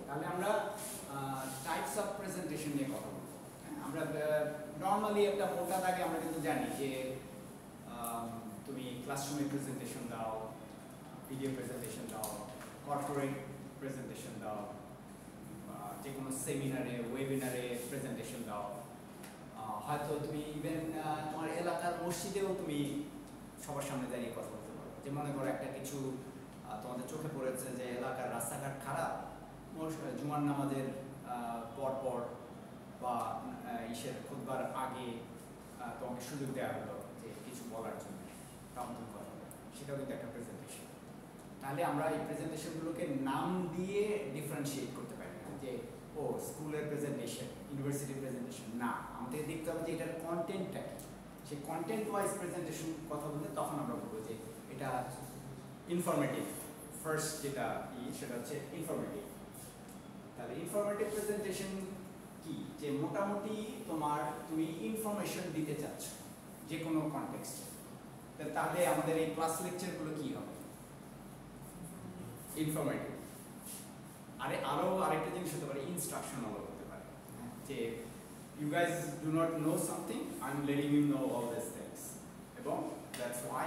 তাহলে আমরা types of presentation নিয়ে কথা বলবো। আমরা নর্মালি একটা মোটা দাগে আমরা কিন্তু জানি যে তুমি ক্লাসরুমে প্রেজেন্টেশন দাও, ভিডিও প্রেজেন্টেশন দাও, কর্পোরেট প্রেজেন্টেশন দাও, যে কোনো সেমিনারে ওয়েবিনারে প্রেজেন্টেশন দাও, হয়তো তুমি ইভেন তোমার এলাকার মসজিদেও তুমি সবার সামনে দাঁড়িয়ে কথা বলতে পারো। যে মনে করো একটা কিছু তোমাদের চোখে পড়েছে যে এলাকার রাস্তাঘাট খারাপ, জুমার নামাজের পর বা ঈশের খুতবার আগে তোমাকে সুযোগ দেওয়া হলো যে কিছু বলার জন্য, তখন তুমি কথা বলো, সেটাও কিন্তু একটা প্রেজেন্টেশন। তাহলে আমরা এই প্রেজেন্টেশনগুলোকে নাম দিয়ে ডিফারেন্সিয়েট করতে পারি না যে ও স্কুলের প্রেজেন্টেশন, ইউনিভার্সিটির প্রেজেন্টেশন, না, আমাদের দেখতে হবে যে এটার কন্টেন্টটা কি। সেই কন্টেন্ট ওয়াইজ প্রেজেন্টেশন কথা বলতে তখন আমরা বলবো যে এটা ইনফরমেটিভ। ফার্স্ট যেটা সেটা হচ্ছে ইনফরমেটিভ। তাহলে ইনফরমেটিভ প্রেজেন্টেশন কি? যে মোটামুটি তুমি ইনফরমেশন দিতে চাচ্ছ যে কোনো কনটেক্সটে। তাহলে আমাদের এই ক্লাস লেকচারগুলো কি হবে? ইনফরমেটিভ। আরো আরেকটা জিনিস হতে পারে ইনস্ট্রাকশনাল হতে পারে, যে you guys do not know something, I'm letting you know all these things, এবং that's why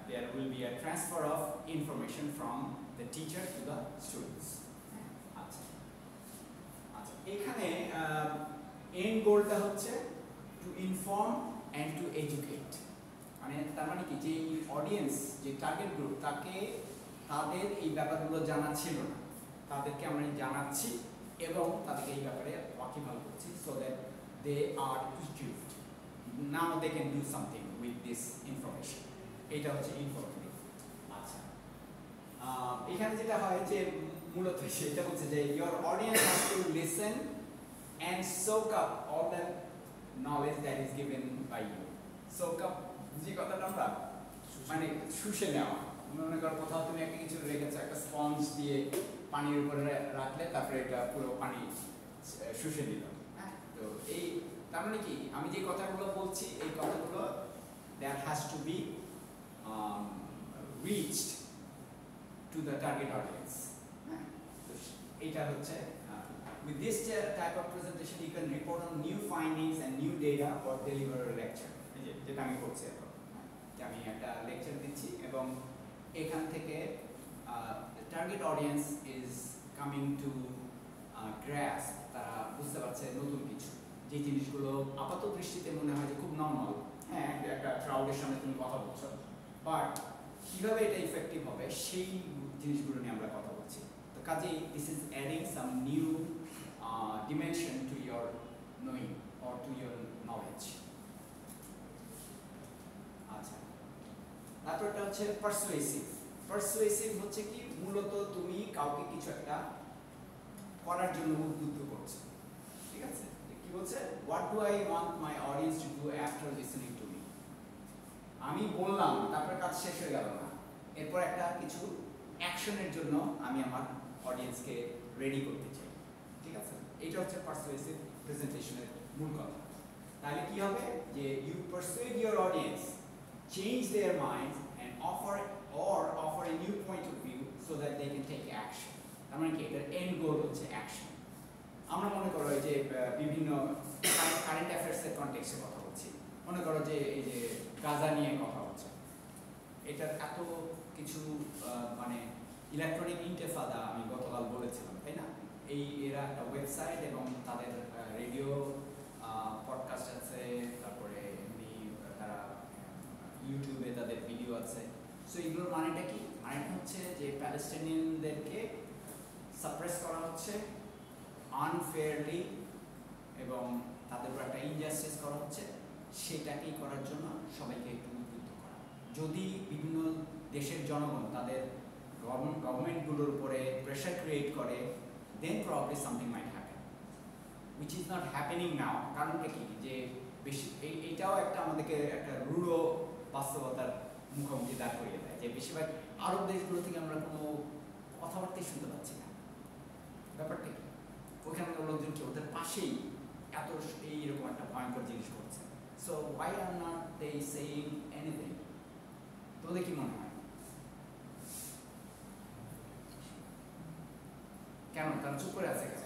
there will be a transfer of information from the teacher to the students. আচ্ছা, এখানে এন্ড গোলটা হচ্ছে to inform and two educate. মানে তার মানে কি, যে অডিয়েন্স, যে টার্গেট গ্রুপ, তাদের এই ব্যাপারগুলো জানা ছিল না, তাদেরকে আমরা জানাচ্ছি এবং তাদেরকে এই ব্যাপারে ওয়াকিবহাল করছি, so that they are equipped, now they can do something with this information. এটা হচ্ছে ইনফরমেটিভ। আচ্ছা, এখানে যেটা হয় যে মূলত সেটা হচ্ছে যে your audience has to listen and soak up all the knowledge that is given by you. Soak up, যে কথাটা আমরা মানে শুষে নেওয়া। মনে করো কোথাও তুমি একটা কিছু রেখেছো, একটা স্পঞ্জ দিয়ে পানির উপরে রাখলে তারপরে এটা পুরো পানি শুষে নিল। হ্যাঁ, তো এই তার মানে কি, আমি যে কথাগুলো বলছি এই কথাগুলো that has to be reached to the target audience. এটা হচ্ছে with this type of presentation you can report on new findings and new data or deliver a lecture. যেটা আমি করছি এখন, যে আমি একটা লেকচার দিচ্ছি এবং এখান থেকে target audience is coming to grasp, তারা বুঝতে পারছে নতুন কিছু, যে জিনিসগুলো আপাত দৃষ্টিতে মনে হয় যে খুব নর্মাল। হ্যাঁ, একটা ক্রাউডের সামনে তুমি কথা বলছো, বাট কীভাবে এটা ইফেক্টিভ হবে সেই জিনিসগুলো নিয়ে আমরা কথা বলছি। তো কাজেই this is adding some new dimension to your knowing or to your knowledge. আচ্ছা, তারপরটা হচ্ছে পারসুয়েসিভ। পারসুয়েসিভ হচ্ছে কি, মূলত তুমি কাউকে কিছু একটা করার জন্য উদ্বুদ্ধ করছো। ঠিক আছে, কি বলছে, what do I want my audience to do after listening to me? আমি বললাম, তারপর কাজ শেষ হয়ে গেল না, এরপর একটা কিছু অ্যাকশনের জন্য আমি আমার অডিয়েন্সকে রেডি করতে চাই। ঠিক আছে, এটা হচ্ছে পারসুয়েসিভ প্রেজেন্টেশনের মূল কথা। তাহলে কি হবে, যে you persuade your audience, change their minds and offer a new point of view so that they can take action. তার মানে কি, এটার এন্ড গোল হচ্ছে অ্যাকশন। আমরা মনে করো যে বিভিন্ন কারেন্ট অ্যাফেয়ার্সের কনটেক্সটে কথা বলছি, মনে করো যে এই যে গাজা নিয়ে কথা হচ্ছে, এটার এত কিছু মানে ইলেকট্রনিক ইন্তেফাদা আমি গতকাল বলেছিলাম, তাই না? এরা একটা ওয়েবসাইট এবং তাদের রেডিও পডকাস্ট আছে, তারপরে এমনি তারা ইউটিউবে তাদের ভিডিও আছে। সো এগুলোর মানেটা কি? মানেটা হচ্ছে যে প্যালেস্টাইনিয়ানদেরকে সাপ্রেস করা হচ্ছে আনফেয়ারলি এবং তাদের উপর একটা ইনজাস্টিস করা হচ্ছে, সেটাকেই করার জন্য সবাইকে একটু উদ্বুদ্ধ করা। যদি বিভিন্ন দেশের জনগণ তাদের গভর্নমেন্টগুলোর উপরে প্রেশার ক্রিয়েট করে, then probably something might happen, which is not happening now. কারণটা কি, যে বেশি এইটাও একটা আমাদেরকে একটা রূঢ় বাস্তবতার মুখোমুখি দাঁড় করিয়ে দেয়, যে বেশিরভাগ আরব দেশগুলো থেকে আমরা কোনো কথাবার্তাই শুনতে পাচ্ছি না। ব্যাপারটা কি, ওইখানকার লোকজন কি ওদের পাশেই এত এইরকম একটা ভয়ঙ্কর জিনিস করছে। So why are not they saying anything? তোমাদের কি মনে হয়? কেন তারা চুপ করে আছে কেন?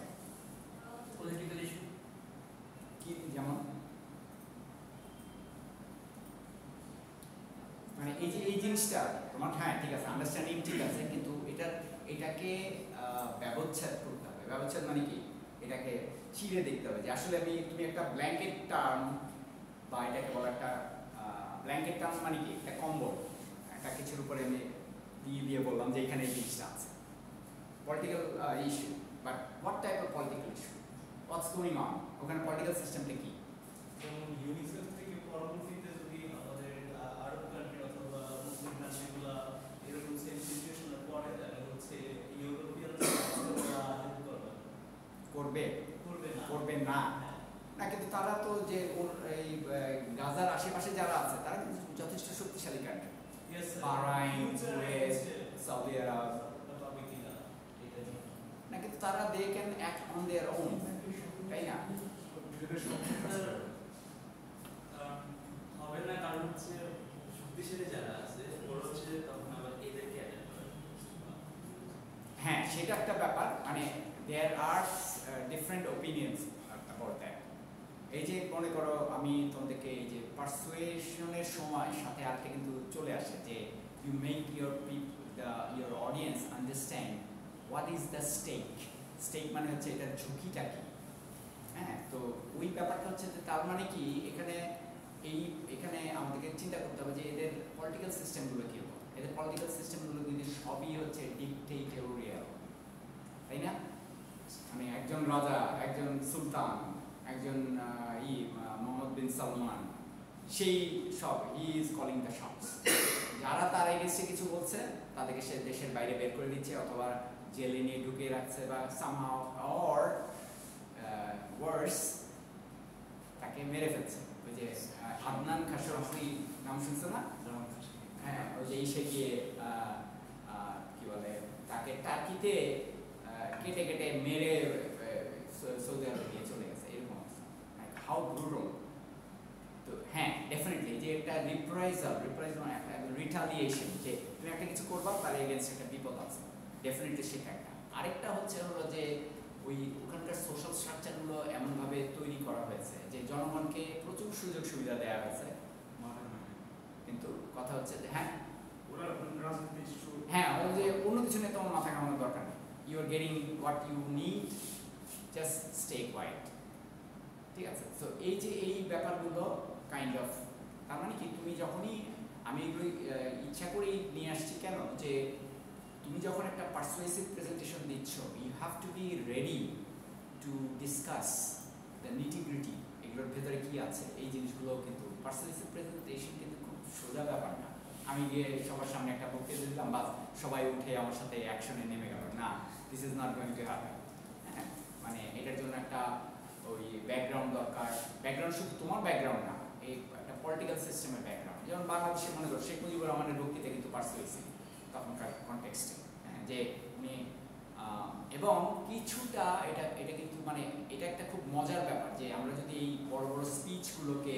পলিটিক্যাল ইস্যু কি যেমন মানে এই জিনিসটা তোমার, হ্যাঁ ঠিক আছে, আন্ডারস্ট্যান্ডিং ঠিক আছে, কিন্তু এটাকে ব্যবচ্ছেদ করতে হবে। ব্যবচ্ছেদ মানে কি? এটাকে চিরে দেখতে হবে যে আসলে তুমি একটা ব্ল্যাঙ্কেট টার্ম, বা এটাকে বলা একটা ব্ল্যাঙ্কেট টার্ম মানে কি? একটা কম্বল, একটা কিছুর উপরে আমি দিয়ে বললাম যে এখানে এই জিনিসটা আছে, political issue. But what type of political issue, what's going on, ওখানে পলিটিক্যাল সিস্টেমটা কি? যেমন ইউনিসেফ থেকে পরবর্তীতে যদি আমাদের আরব কান্ট্রি অথবা মুসলিম কান্ট্রিগুলো এরকম সেম সিচুয়েশনে পড়ে, তাহলে হচ্ছে ইউরোপিয়ান করবে করবে না না, কিন্তু তারা তো যে এই গাজার আশেপাশে যারা আছে তারা কিন্তু যথেষ্ট শক্তিশালী country, Bahrain, Kuwait, Saudi Arabia, না কিন্তু তারা they can act on their own, তাই না? হবে না, কারণ হচ্ছে শক্তিশালী যারা আছে ওরা হচ্ছে তখন আবার এদেরকে অ্যাটাক করে। হ্যাঁ, সেটা একটা ব্যাপার, মানে দেয়ার আর ডিফারেন্ট ওপিনিয়ন্স অ্যাবাউট দ্যাট। এই যে মনে করো আমি তোমাদেরকে এই যে পারসুয়েশনের সময় সাথে আরেকটা কিন্তু চলে আসে যে you make your audience understand what is the stake মানে হচ্ছে এটার ঝুঁকিটা কি। হ্যাঁ, তো ওই ব্যাপারটা হচ্ছে যে তার মানে কি এখানে আমাদেরকে চিন্তা করতে হবে যে এদের পলিটিক্যাল সিস্টেমগুলো কি হবে। এদের পলিটিক্যাল সিস্টেমগুলো কিন্তু সবই হচ্ছে ডিকটেটরিয়াল, তাই না? মানে একজন রাজা, একজন সুলতান, একজন মোহাম্মদ বিন সালমান, সেই সব he is calling the shots. যারা তার এগেইনস্টে কিছু বলছে তাদেরকে সে দেশের বাইরে বের করে দিচ্ছে, অথবা জেলে নিয়ে ঢুকিয়ে রাখছে, বা সামহাউ অর ওয়ার্স তাকে মেরে ফেলছে। ওই যে আদনান খাশোগি নাম শুনছো না? হ্যাঁ, ওই যে ইসে গিয়ে কি বলে তাকে টার্কিতে কেটে কেটে মেরে সৌদি আরবে নিয়ে চলে গেছে, এরকম অবস্থা। How brutal! তো হ্যাঁ, ডেফিনেটলি যে একটা রিপ্রাইজাল মানে একটা রিটালিয়েশন, যে তুমি একটা কিছু করবা তার এগেইনস্ট একটা বিপদ আছে, ডেফিনেটলি সেটা একটা। আরেকটা হলো যে ওখানকার সোশ্যাল স্ট্রাকচারগুলো এমনভাবে তৈরি করা হয়েছে যে জনগণকে প্রচুর সুযোগ সুবিধা দেওয়া হয়েছে, কিন্তু কথা হচ্ছে যে হ্যাঁ ওই যে অন্য কিছু নিয়ে তোমার মাথা ঘামানোর দরকার নেই। You are getting what you need, just stay quiet, ঠিক আছে? তো এই যে এই ব্যাপারগুলো কাইন্ড অফ, তার মানে কি তুমি যখনই, আমি এগুলো ইচ্ছা করেই নিয়ে আসছি কেন, যে তুমি যখন একটা পারসুয়েসিভ প্রেজেন্টেশন দিচ্ছ, you have to be ready to discuss the nitty gritty, এগুলোর ভেতরে কি আছে। এই জিনিসগুলো কিন্তু পারসুয়েসিভ প্রেজেন্টেশন কিন্তু খুব সোজা ব্যাপার না। আমি গিয়ে সবার সামনে একটা বক্তৃতা দিলাম, বা সবাই উঠে আমার সাথে অ্যাকশনে নেমে গেল, না, this is not going to happen. হ্যাঁ, মানে এটার জন্য একটা ওই ব্যাকগ্রাউন্ড দরকার। ব্যাকগ্রাউন্ড শুধু তোমার ব্যাকগ্রাউন্ড না, এই একটা পলিটিক্যাল সিস্টেমের ব্যাকগ্রাউন্ড। যেমন বাংলাদেশে মনে করো শেখ মুজিবুর রহমানের বক্তৃতা কিন্তু পারসুয়েসিভ তখনকার কনটেক্সটে, যে উনি এবং কিছুটা এটা কিন্তু মানে এটা একটা খুব মজার ব্যাপার যে আমরা যদি এই বড় বড় স্পিচগুলোকে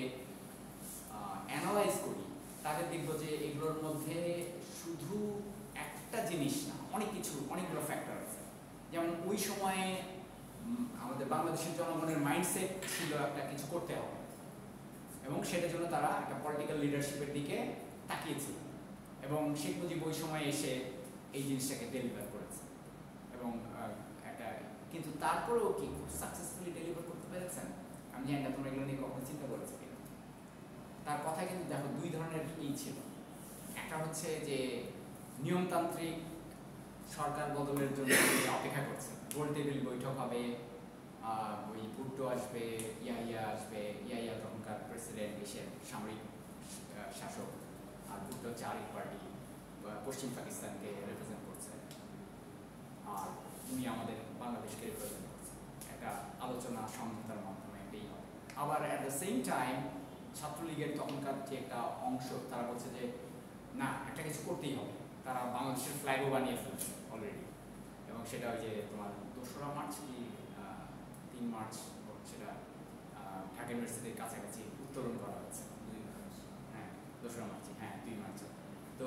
অ্যানালাইজ করি, তাহলে দেখবো যে এগুলোর মধ্যে শুধু একটা জিনিস না, অনেক কিছু, অনেকগুলো ফ্যাক্টর আছে। যেমন ওই সময়ে আমাদের বাংলাদেশের জনগণের মাইন্ডসেট ছিল একটা কিছু করতে হবে, এবং সেটার জন্য তারা একটা পলিটিক্যাল লিডারশিপের দিকে তাকিয়েছিল, এবং শেখ মুজিব ওই সময় এসে এই জিনিসটাকে ডেলিভার করেছে, এবং একটা কিন্তু তারপরেও কি খুব সাকসেসফুলি ডেলিভার করতে পেরেছেন? আমি জানি না তোমরা এগুলো নিয়ে কখনো চিন্তা করেছো কিনা। তার কথা কিন্তু দেখো দুই ধরনের ছিল। একটা হচ্ছে যে নিয়মতান্ত্রিক সরকার বদলের জন্য অপেক্ষা করছে, গোল টেবিল বৈঠক হবে, ওই ভুট্টো আসবে, ইয়াইয়া তখনকার প্রেসিডেন্ট, দেশের সামরিক শাসক, আর ভুট্টো হচ্ছে আরেক পার্টি, পশ্চিম পাকিস্তানকে রিপ্রেজেন্ট করছে, আর উনি আমাদের বাংলাদেশকে রিপ্রেজেন্ট করছে। একটা আলোচনা সমঝোতার মাধ্যমে এটাই হবে। আবার অ্যাট দ্য সেম টাইম ছাত্রলীগের তখনকার যে একটা অংশ, তারা বলছে যে না, একটা কিছু করতেই হবে। তারা বাংলাদেশের ফ্ল্যাগও বানিয়ে ফেলছে অলরেডি, এবং সেটা ওই যে তোমার 2রা মার্চ কি 3 মার্চ সেটা ঢাকা ইউনিভার্সিটির কাছাকাছি উত্তোলন করা হচ্ছে। হ্যাঁ, 2রা মার্চ, হ্যাঁ 2 মার্চ। তো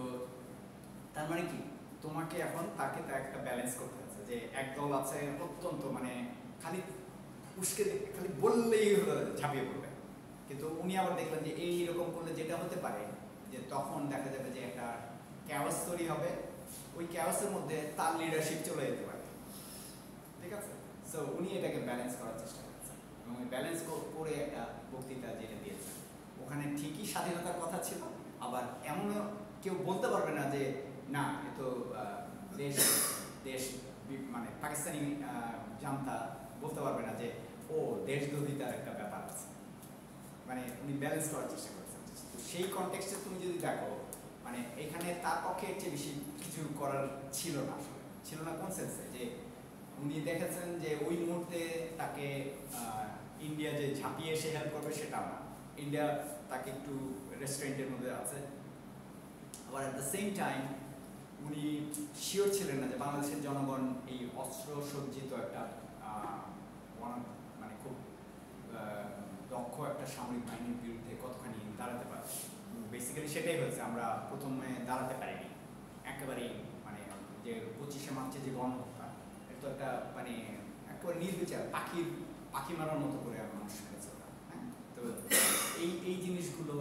তার মানে কি তোমাকে এখন তাকে একটা ব্যালেন্স করতে হচ্ছে, যে একদল আছে অত্যন্ত মানে খালি উস্কে খালি বললেই ঝাঁপিয়ে পড়বে, কিন্তু উনি আবার দেখলেন যে এইরকম করলে যেটা হতে পারে যে তখন দেখা যাবে যে একটা ক্যাওয়াস তৈরি হবে, ওই ক্যাওয়াসের মধ্যে তার লিডারশিপ চলে যেতে পারে। ঠিক আছে, সো উনি এটাকে ব্যালেন্স করার চেষ্টা করছেন এবং ওই ব্যালেন্স করে একটা বক্তৃতা যেটা দিয়েছেন, ওখানে ঠিকই স্বাধীনতার কথা ছিল, আবার এমনও কেউ বলতে পারবে না যে না এ তো দেশ দেশ মানে পাকিস্তানি জানতা বলতে পারবে না যে ও দেশদ্রোহিতার একটা ব্যাপার আছে, মানে উনি ব্যালেন্স করার চেষ্টা করেছেন। তো সেই কনটেক্সটে তুমি যদি দেখো মানে এখানে তার পক্ষে এর চেয়ে বেশি কিছু করার ছিল না, আসলে ছিল না কোন সেন্সে যে উনি দেখেছেন যে ওই মুহূর্তে তাকে ইন্ডিয়া যে ঝাঁপিয়ে এসে হেল্প করবে সেটা না, ইন্ডিয়া তাকে একটু রেস্টুরেন্টের মধ্যে আছে, আবার অ্যাট দ্য সেম টাইম উনি শিওর ছিলেন না যে বাংলাদেশের জনগণ এই অস্ত্র সজ্জিত একটা মানে খুব দক্ষ একটা সামরিক বাহিনীর বিরুদ্ধে কতখানি দাঁড়াতে পারে। বেসিক্যালি সেটাই হয়েছে, আমরা প্রথমে দাঁড়াতে পারিনি একেবারেই, মানে যে 25শে মার্চে যে গণহত্যা এটা তো একটা মানে একেবারে নির্বিচার পাখি মারার মতো করে মানুষ হয়েছে ওরা, হ্যাঁ। তো এই জিনিসগুলো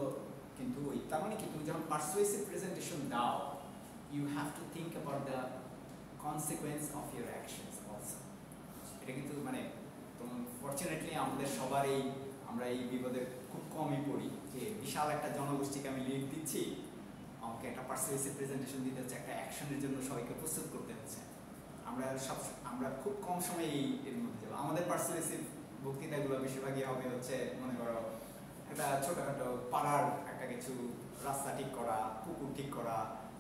কিন্তু ওই তার মানে কি তুমি যখন পারসুয়েসিভ প্রেজেন্টেশন দাও you have to think about the consequence of your actions also. এটা কিন্তু মানে ফর্চুনেটলি আমাদের সবার আমরা এই বিপদে খুব কমই পড়ি যে বিশাল একটা জনগোষ্ঠীকে আমি লিড দিচ্ছি, আমাকে একটা পারসুয়েসিভ প্রেজেন্টেশন দিতে হচ্ছে, একটা অ্যাকশনের জন্য সবাইকে প্রস্তুত করতে হচ্ছে। আমরা খুব কম সময়ে এর মধ্যে যাবো। আমাদের পারসুয়েসিভ বক্তৃতাগুলো বেশিরভাগই হবে হচ্ছে মনে করো একটা ছোটখাটো পাড়ার একটা কিছু রাস্তা ঠিক করা, পুকুর ঠিক করা,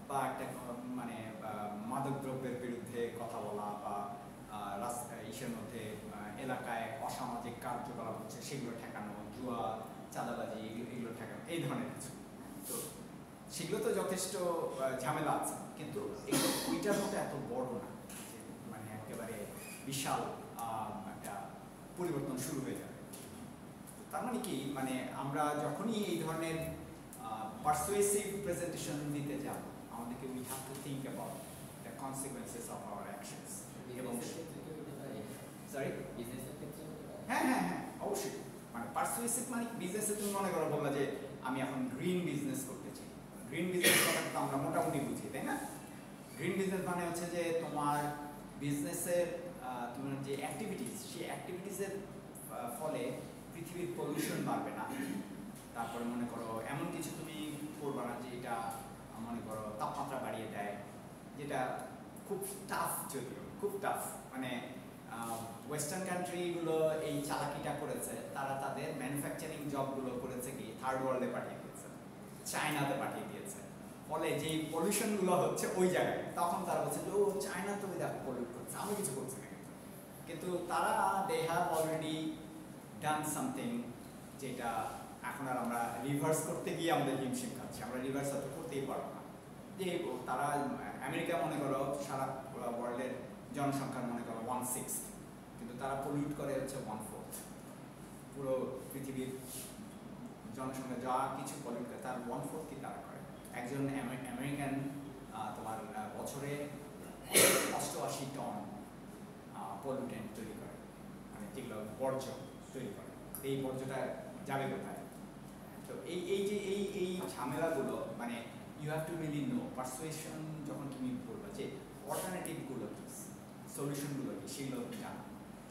বা একটা মানে মাদক দ্রব্যের বিরুদ্ধে কথা বলা, বা ইসের মধ্যে এলাকায় অসামাজিক কার্যকলাপ হচ্ছে সেগুলো ঠেকানো, জুয়া চাঁদাবাজি এগুলো ঠেকানো, এই ধরনের কিছু। তো সেগুলো তো যথেষ্ট ঝামেলা আছে, কিন্তু এগুলো ওইটার মতো এত বড় না যে মানে একেবারে বিশাল একটা পরিবর্তন শুরু হয়ে যাবে। তার মানে কি মানে আমরা যখনই এই ধরনের পারসুয়েসিভ প্রেজেন্টেশন দিতে যাব আমাদেরকে we have to think about the consequences of our actions. এবং সরি হ্যাঁ হ্যাঁ হ্যাঁ অবশ্যই, মানে পারসুয়েসিভ মানে বিজনেসে তুমি মনে করো বললা যে আমি এখন গ্রিন বিজনেস করতে চাই, গ্রিন বিজনেস কথা তো আমরা মোটামুটি বুঝি তাই না। গ্রিন বিজনেস মানে হচ্ছে যে তোমার বিজনেসের তোমার যে অ্যাক্টিভিটিস সেই অ্যাক্টিভিটিসের ফলে পৃথিবীর পলিউশন বাড়বে না, তারপরে মনে করো এমন কিছু তুমি করবে না যে এটা মনে করো তাপমাত্রা বাড়িয়ে দেয়, যেটা খুব টাফ, যদিও খুব টাফ, মানে ওয়েস্টার্ন কান্ট্রিগুলো এই চালাকিটা করেছে, তারা তাদের ম্যানুফ্যাকচারিং জবগুলো করেছে কি থার্ড ওয়ার্ল্ডে পাঠিয়ে দিয়েছে, চায়নাতে পাঠিয়ে দিয়েছে, ফলে যেই পলিউশনগুলো হচ্ছে ওই জায়গায়, তখন তারা বলছে যে ও চায়না তো ওই দেখো পলিউট করছে, আমি কিছু করছি না, কিন্তু তারা they have already done something যেটা এখন আর আমরা রিভার্স করতে গিয়ে আমাদের হিমশিম খাচ্ছি, আমরা রিভার্স হয়তো করতেই পারবো না। যে তারা আমেরিকা মনে করো সারা ওয়ার্ল্ডের জনসংখ্যার মনে করো 1/6, কিন্তু তারা পলিউট করে হচ্ছে 1/4, পুরো পৃথিবীর জনসংখ্যা যা কিছু পলিউট করে তার 1/4 কি তারা করে। একজন আমেরিকান তোমার বছরে 88 টন পলিউটেন্ট তৈরি করে, মানে যেগুলো বর্জ্য তৈরি করে, এই বর্জ্যটা যাবে কোথায়। তো এই ঝামেলাগুলো মানে you have to really know persuasion, যখন তুমি বলবা যে অল্টারনেটিভগুলো কি, সলিউশনগুলো কি, সেগুলো জানো।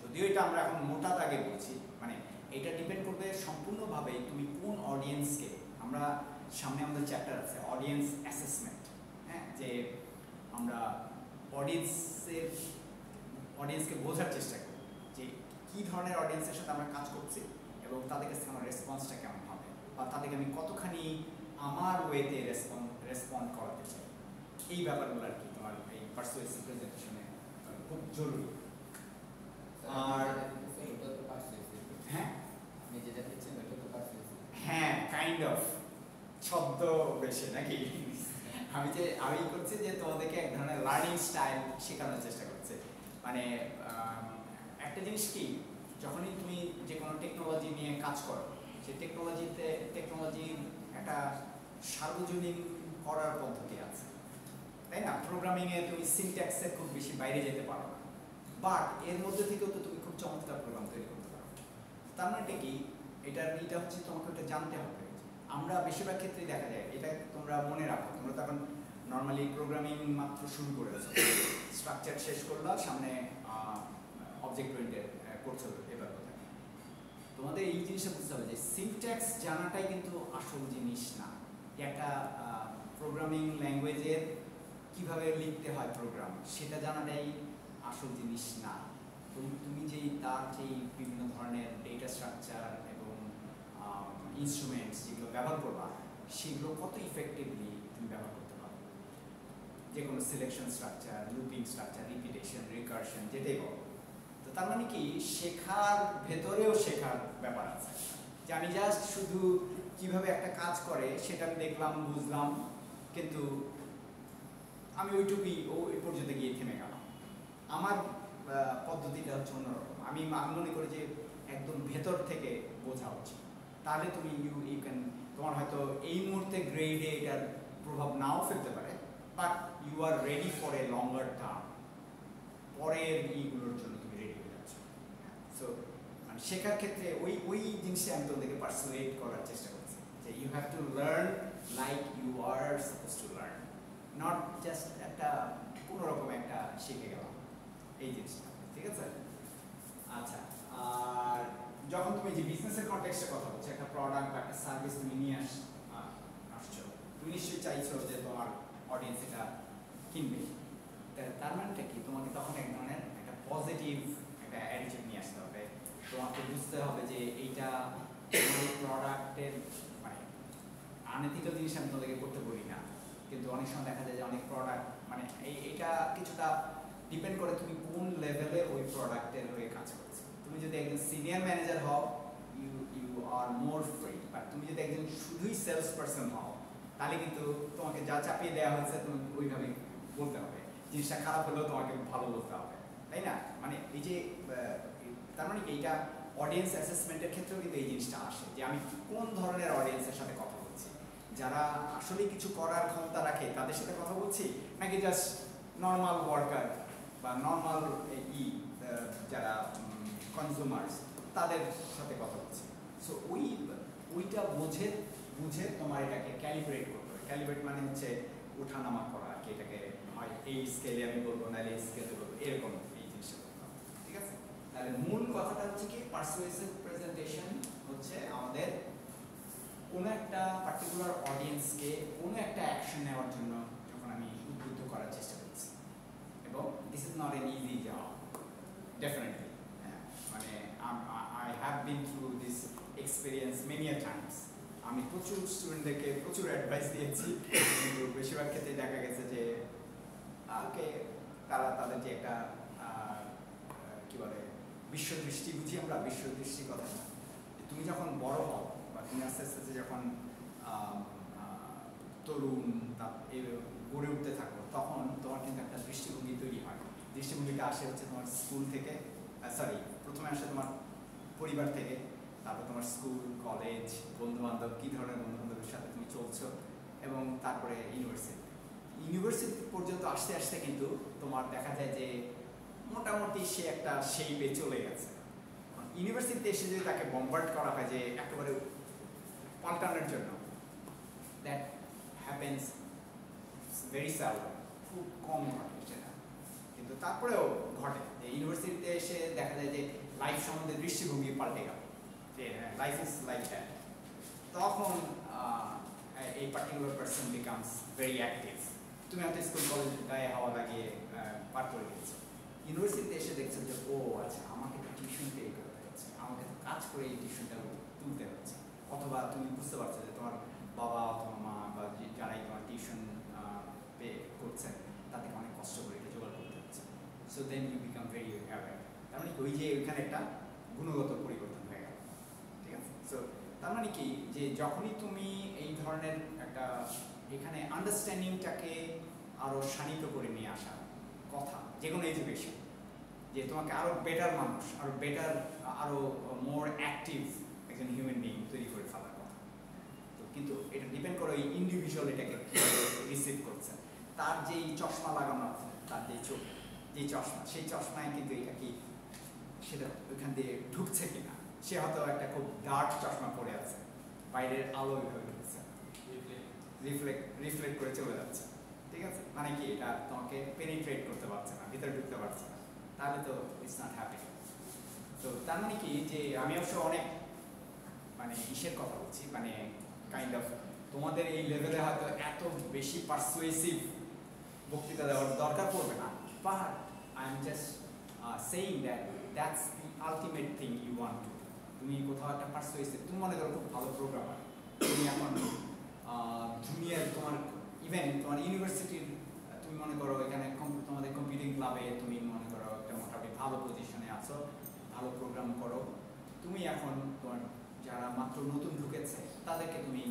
যদিও এটা আমরা এখন মোটা দাগে বলছি, মানে এটা ডিপেন্ড করবে সম্পূর্ণভাবে তুমি কোন অডিয়েন্সকে, আমরা সামনে আমাদের চ্যাপ্টার আছে অডিয়েন্স অ্যাসেসমেন্ট, হ্যাঁ, যে আমরা অডিয়েন্সকে বোঝার চেষ্টা করি যে কী ধরনের অডিয়েন্সের সাথে আমরা কাজ করছি এবং তাদের কাছে আমার রেসপন্সটা কেমন হবে, বা তাদেরকে আমি কতখানি আমার ওয়েতে রেসপন্ড করাতে চাই, এই ব্যাপারগুলো আর কি তোমার এই পারসুয়েসিভ প্রেজেন্টেশনে খুব জরুরি। আর হ্যাঁ হ্যাঁ কাইন্ড অফ ছদ্ম বেশি নাকি, আমি করছি যে তোমাদেরকে এক ধরনের লার্নিং স্টাইল শেখানোর চেষ্টা করছে। মানে একটা জিনিস কি, যখনই তুমি যে কোনো টেকনোলজি নিয়ে কাজ করো, সেই টেকনোলজির একটা সার্বজনীন করার পদ্ধতি আছে, তাই না। প্রোগ্রামিংয়ে তুমি সিনট্যাক্সের খুব বেশি বাইরে যেতে পারো না, বাট এর মধ্যে থেকেও তো তুমি খুব চমৎকার প্রোগ্রাম তৈরি করতে পারো। তার মানে কি, এটা হচ্ছে তোমাকে ওটা জানতে হবে। আমরা বেশিরভাগ ক্ষেত্রেই দেখা যায়, এটা তোমরা মনে রাখো, তোমরা তখন নর্মালি প্রোগ্রামিং মাত্র শুরু করেছো, স্ট্রাকচার শেষ করলা, সামনে অবজেক্ট ওরিয়েন্টেড করছো, এবার কোথায় তোমাদের এই জিনিসটা বুঝতে হবে যে সিনট্যাক্স জানাটাই কিন্তু আসল জিনিস না। একটা প্রোগ্রামিং ল্যাঙ্গুয়েজের কিভাবে লিখতে হয় প্রোগ্রাম, সেটা জানাটাই আসল জিনিস না। তুমি যেই তার যেই বিভিন্ন ধরনের ডেটা স্ট্রাকচার এবং ইনস্ট্রুমেন্টস যেগুলো ব্যবহার করবা, সেগুলো কত ইফেক্টিভলি তুমি ব্যবহার করতে পারো। যে কোনো selection structure, looping structure, repetition, recursion, যেটাই বলো। তো তার মানে কি, শেখার ভেতরেও শেখার ব্যাপার আছে, যে আমি জাস্ট শুধু কিভাবে একটা কাজ করে সেটা আমি দেখলাম, বুঝলাম, কিন্তু আমি ওইটুকুই ওই পর্যন্ত গিয়ে থেমে গেলাম। আমার পদ্ধতিটা হচ্ছে অন্যরকম। আমি মনে করি যে একদম ভেতর থেকে বোঝা উচিত, তাহলে তুমি ইউ ক্যান, তোমার হয়তো এই মুহূর্তে গ্রেডে এটার প্রভাব নাও ফেলতে পারে, but you are ready for a longer term, পরের এইগুলোর জন্য তুমি রেডি হয়ে যাচ্ছ। সো মানে শেখার ক্ষেত্রে ওই জিনিসে আমি তোমাদেরকে পার্সুয়েট করার চেষ্টা করছি, যে you have to learn like you are suppose to learn, not just একটা কোনোরকম একটা শিখে গেলাম এই জিনিসটা, ঠিক আছে? আচ্ছা, আর যখন তুমি যে বিজনেসের কনটেক্সটে কথা বলছো, একটা প্রোডাক্ট বা একটা সার্ভিস তুমি নিয়ে আসছো, তুমি নিশ্চয়ই চাইছো যে তোমার অডিয়েন্স এটা কিনবে। তার মানেটা কি, তোমাকে তখন এক ধরনের একটা পজিটিভ একটা অ্যাটিটিউড নিয়ে আসতে হবে। তোমাকে বুঝতে হবে যে এইটা প্রোডাক্টের মানে আনএথিক্যাল জিনিস আমি তোমাদেরকে করতে বলি না, কিন্তু অনেক সময় দেখা যায় যে অনেক প্রোডাক্ট মানে এইটা কিছুটা ডিপেন্ড করে তুমি কোন লেভেলে ওই প্রোডাক্টের হয়ে কাজ করছো। তুমি যদি একজন সিনিয়র ম্যানেজার হও, you are more free, but তুমি যদি একজন শুধুই সেলস পারসন হও, তাহলে কিন্তু তোমাকে যা চাপিয়ে দেওয়া হয়েছে তুমি ওইভাবে বলতে হবে। জিনিসটা খারাপ হলেও তোমাকে ভালো বলতে হবে, তাই না? মানে এই যে তার মানে এইটা অডিয়েন্স অ্যাসেসমেন্টের ক্ষেত্রেও কিন্তু এই জিনিসটা আসে, যে আমি কোন ধরনের অডিয়েন্সের সাথে কথা বলছি, যারা আসলে কিছু করার ক্ষমতা রাখে তাদের সাথে কথা বলছি, নাকি জাস্ট নর্মাল ওয়ার্কার বা নর্মাল যারা কনজিউমার্স তাদের সাথে কথা বলছি। সো ওইটা বুঝে তোমার এটাকে ক্যালিব্রেট করতে হবে। ক্যালিব্রেট মানে হচ্ছে ওঠানামা করা আর কি, এটাকে হয় এই স্কেলে আমি বলবো, নাহলে এই স্কেলে বলবো, এরকম এই জিনিসটা করতে হবে, ঠিক আছে? তাহলে মূল কথাটা হচ্ছে কি, পারসুয়েসিভ প্রেজেন্টেশন হচ্ছে আমাদের কোনো একটা পার্টিকুলার অডিয়েন্সকে কোনো একটা অ্যাকশন নেওয়ার জন্য যখন আমি উদ্বুদ্ধ করার চেষ্টা করছি, এবং this is not an easy job, definitely. মানে I have been through this experience many a times. আমি প্রচুর স্টুডেন্টদেরকে প্রচুর অ্যাডভাইস দিয়েছি, কিন্তু বেশিরভাগ ক্ষেত্রে দেখা গেছে যে তারা তাদের যে একটা কী বলে বিশ্বদৃষ্টি, বুঝি আমরা বিশ্বদৃষ্টির কথা না, তুমি যখন বড় হও বা তুমি আস্তে আস্তে যখন তরুণ গড়ে উঠতে থাকো, তখন তোমার কিন্তু একটা দৃষ্টিভঙ্গি তৈরি হয়। দৃষ্টিভঙ্গিটা আসে হচ্ছে তোমার স্কুল থেকে, প্রথমে আসে তোমার পরিবার থেকে, তারপর তোমার স্কুল, কলেজ, বন্ধুবান্ধব, কী ধরনের বন্ধুবান্ধবের সাথে তুমি চলছো, এবং তারপরে ইউনিভার্সিটি পর্যন্ত আসতে আসতে কিন্তু তোমার দেখা যায় যে মোটামুটি সে একটা শেপে চলে গেছে। ইউনিভার্সিটিতে এসে যদি তাকে বম্বার্ড করা হয় যে একেবারে পাল্টানোর জন্য, দ্যাট হ্যাপেন্স ভেরি সেলডম, খুব কম ঘটে সেটা, কিন্তু তারপরেও ঘটে যে ইউনিভার্সিটিতে এসে দেখা যায় যে লাইফ সম্বন্ধে দৃষ্টিভঙ্গি পাল্টে গেল, যে লাইফ ইজ লাইক দ্যাট। তখন এই particular person becomes very active. তুমি হয়তো স্কুল কলেজে গায়ে হাওয়া লাগিয়ে পার করে দিয়েছো, ইউনিভার্সিটিতে এসে দেখছো যে ও আচ্ছা, আমাকে তো টিউশন পে করতে হচ্ছে, আমাকে তো কাজ করে এই টিউশনটা তুলতে হচ্ছে, অথবা তুমি বুঝতে পারছো যে তোমার বাবা অথবা মা বা যারাই তোমার টিউশন পে করছেন তাদেরকে অনেক কষ্ট করে এটা জোগাড় করতে হচ্ছে। So then you become very aware. তার মানে ওই যে ওইখানে একটা গুণগত পরিবর্তন হয়ে গেল, ঠিক আছে? সো তার মানে কি, যে যখনই তুমি এই ধরনের একটা এখানে আন্ডারস্ট্যান্ডিংটাকে আরও শানিত করে নিয়ে আসা কথা, যে কোনো এডুকেশন, যে তোমাকে আরও বেটার মানুষ, আরও বেটার, আরও মোর অ্যাক্টিভ একজন হিউম্যান বিং তৈরি করে ফেলার কথা। তো কিন্তু এটা ডিপেন্ড করে ওই ইন্ডিভিজুয়াল এটাকে রিসিভ করছে, তার যেই চশমা লাগানো আছে, তার যেই চোখ, যে চশমা, সেই চশমায় কিন্তু এটা কি সেটা ওইখান দিয়ে ঢুকছে কিনা। সে হয়তো একটা খুব ডার্ক চশমা পরে আছে, বাইরের আলো ওইভাবে ঢুকছে, রিফ্লেক্ট করে চলে যাচ্ছে, ঠিক আছে, মানে কি এটা তোমাকে পেনিট্রেট করতে পারছে না, ভিতরে ঢুকতে পারছে না, তাহলে তো ইটস নট হ্যাপি। তো তার মানে কি যে আমি অবশ্য অনেক মানে ইসের কথা বলছি, মানে কাইন্ড অফ তোমাদের এই লেভেলে হয়তো এত বেশি পারসুয়েসিভ বক্তৃতা দেওয়ার দরকার পড়বে না, but I am just saying that that's the ultimate thing you want to. তুমি কোথাও একটা পারসুয়েসিভ, তুমি মনে করো খুব ভালো প্রোগ্রামার, তুমি এখন জুনিয়র, তোমার ইভেন তোমার ইউনিভার্সিটির, তুমি মনে করো এখানে তোমাদের কম্পিউটিং ক্লাবে তুমি মনে করো একটা মোটামুটি ভালো পজিশনে আছো, ভালো প্রোগ্রাম করো, তুমি এখন তোমার যারা মাত্র নতুন ঢুকেছে তাদেরকে তুমি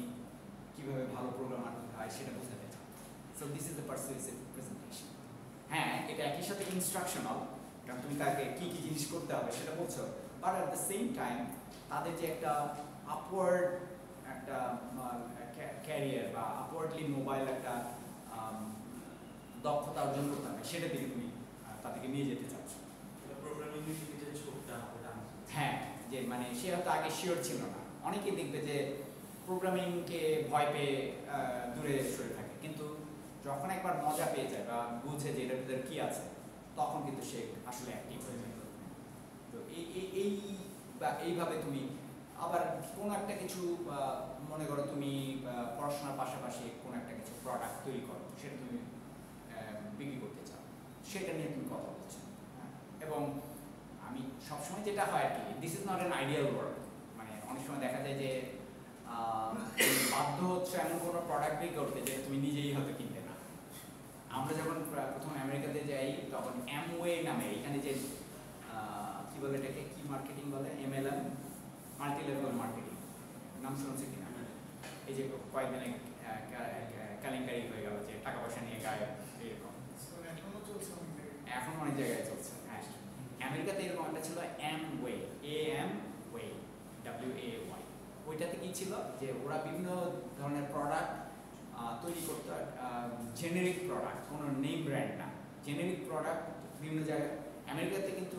কিভাবে ভালো প্রোগ্রামার হয় সেটা বোঝাতে চাও। So this is the persuasive presentation. হ্যাঁ, এটা একই সাথে ইনস্ট্রাকশনাল, কারণ তুমি তাকে কি কি জিনিস করতে হবে সেটা বলছো, but at the same time তাদের যে একটা আপওয়ার্ড একটা ক্যারিয়ার বা আপওয়ার্ডলি মোবাইল একটা দক্ষতা অর্জন করতে হবে, সেটা দিকে তুমি তাদেরকে নিয়ে যেতে চাচ্ছ। প্রোগ্রামিং দিকে যে ঝোঁকটা ওটা, হ্যাঁ, যে মানে সে হয়তো আগে শিওর ছিল না, অনেকেই দেখবে যে প্রোগ্রামিংকে ভয় পেয়ে দূরে সরে থাকে, কিন্তু যখন একবার মজা পেয়ে যায় বা বুঝে যে এটার ভিতরে কি আছে, তখন কিন্তু সে আসলে অ্যাক্টিভ হয়ে যায়। তো এই বা এইভাবে তুমি আবার কোনো একটা কিছু মনে করো তুমি পড়াশোনার পাশাপাশি কোনো একটা কিছু প্রোডাক্ট তৈরি করো, সেটা তুমি বিক্রি করতে চাও, সেটা নিয়ে তুমি কথা বলছো। এবং আমি সবসময় যেটা হয় আর কি, this is not an ideal world, মানে অনেক সময় দেখা যায় যে বাধ্য হচ্ছে এমন কোনো প্রোডাক্ট বিক্রি করতে যে তুমি নিজেই হয়তো কিনতে না। আমরা যখন প্রথম আমেরিকাতে যাই তখন অ্যামওয়ে নামে এখানে যে কি বলে এটাকে, কি মার্কেটিং বলে, MLM, মাল্টি লেভেল মার্কেটিং, নাম শুনছে কিনা, এই যে কয়েকদিনে কেলেঙ্কারি হয়ে গেল যে টাকা পয়সা নিয়ে গায়ে, এরকম এখন অনেক জায়গায় চলছে। হ্যাঁ, আমেরিকাতে এরকম একটা ছিল অ্যামওয়ে, AMWAY, ওইটাতে কি ছিল যে ওরা বিভিন্ন ধরনের প্রোডাক্ট তৈরি করতো, জেনেরিক প্রোডাক্ট, কোনো নেম ব্র্যান্ড না, জেনেরিক প্রোডাক্ট বিভিন্ন জায়গায়। আমেরিকাতে কিন্তু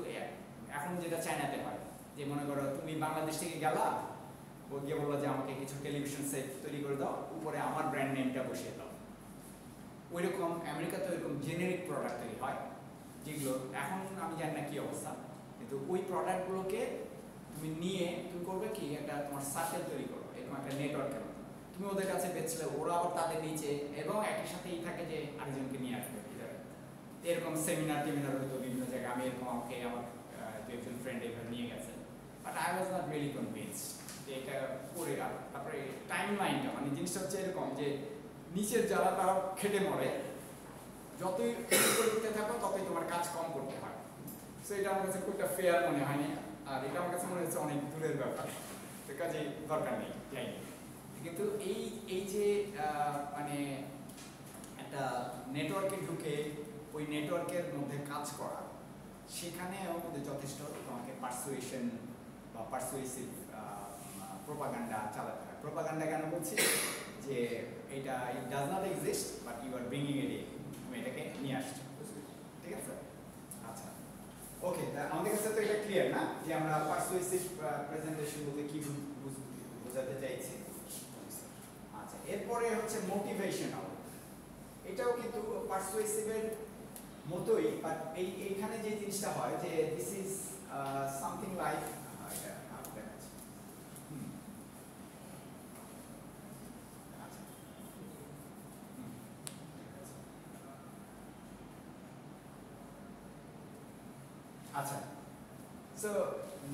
এখন যেটা চায়নাতে হয়, যে মনে করো তুমি বাংলাদেশ থেকে গেলা, ও গিয়ে বললো যে আমাকে কিছু টেলিভিশন সেট তৈরি করে দাও, উপরে আমার ব্র্যান্ড নেমটা বসিয়ে দাও। ওইরকম আমেরিকাতে ওইরকম জেনেরিক প্রোডাক্ট তৈরি হয়, যেগুলো এখন আমি জানি না কি অবস্থা, কিন্তু ওই প্রোডাক্টগুলোকে তুমি নিয়ে তুমি করবে কি, একটা তোমার সার্কেল তৈরি করো, এরকম একটা নেটওয়ার্কের মতো, তুমি ওদের কাছে বেচলে ওরা আবার তাদের নিচে, এবং একই সাথেই থাকে যে আরেকজনকে নিয়ে আসবে ভিতরে। এরকম সেমিনার হতো বিভিন্ন জায়গায়, আমি এরকম আমাকে আমার দু একজন ফ্রেন্ড এভাবে নিয়ে গেছে, but I was not really convinced যে এটা করে গেল। তারপরে টাইম লাইনটা, মানে জিনিসটা হচ্ছে এরকম যে নিচের যারা তারা খেটে মরে, যতই করতে থাকো ততই তোমার কাজ কম করতে হয়। সো এটা আমার কাছে খুব একটা ফেয়ার মনে হয়নি, আর এটা আমার কাছে মনে হচ্ছে অনেক দূরের ব্যাপার, তো কাজে দরকার নেই, যাইনি। কিন্তু এই যে মানে একটা নেটওয়ার্কে ঢুকে ওই নেটওয়ার্কের মধ্যে কাজ করা, সেখানে আমাদের যথেষ্ট তোমাকে পারসুয়েশন বা পারসুয়েসিভ প্রোপাগান্ডা চালাতে হয়। প্রোপাগান্ডা কেন বলছি, যে এটা it does not exist but you are bringing it in, তুমি এটাকে নিয়ে আসছো, ঠিক আছে? আচ্ছা, ওকে, আমাদের কাছে তো এটা ক্লিয়ার না যে আমরা পারসুয়েসিভ প্রেজেন্টেশন বলতে কি বোঝাতে চাইছি। আচ্ছা, এরপরে হচ্ছে মোটিভেশনাল, এটাও কিন্তু পারসুয়েসিভের মতোই, বাট এইখানে যে জিনিসটা হয় যে দিস ইজ সামথিং লাইক, আচ্ছা, সো